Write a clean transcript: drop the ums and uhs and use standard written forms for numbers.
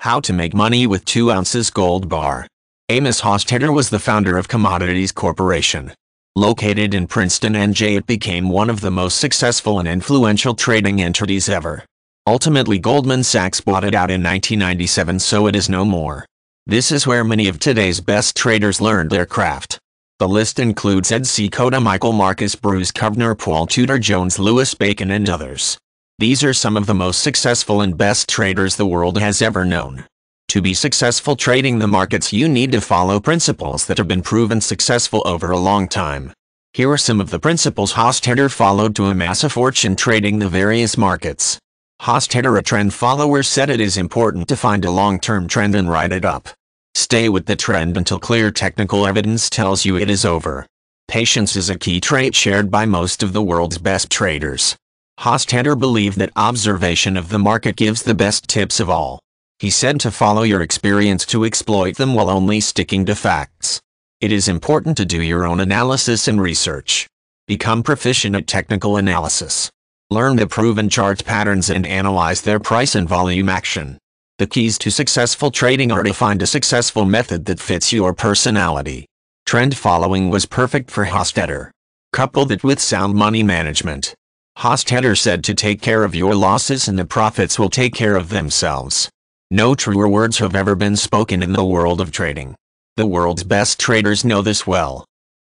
How to make money with 2 ounces gold bar. Amos Hofstadter was the founder of Commodities Corporation. Located in Princeton, NJ, it became one of the most successful and influential trading entities ever. Ultimately, Goldman Sachs bought it out in 1997, so it is no more. This is where many of today's best traders learned their craft. The list includes Ed Seykota, Michael Marcus, Bruce Kovner, Paul Tudor Jones, Louis Bacon, and others. These are some of the most successful and best traders the world has ever known. To be successful trading the markets, you need to follow principles that have been proven successful over a long time. Here are some of the principles Hofstadter followed to amass a fortune trading the various markets. Hofstadter, a trend follower, said it is important to find a long-term trend and ride it up. Stay with the trend until clear technical evidence tells you it is over. Patience is a key trait shared by most of the world's best traders. Hofstadter believed that observation of the market gives the best tips of all. He said to follow your experience to exploit them while only sticking to facts. It is important to do your own analysis and research. Become proficient at technical analysis. Learn the proven chart patterns and analyze their price and volume action. The keys to successful trading are to find a successful method that fits your personality. Trend following was perfect for Hofstadter. Couple that with sound money management. Hofstadter said to take care of your losses and the profits will take care of themselves. No truer words have ever been spoken in the world of trading. The world's best traders know this well.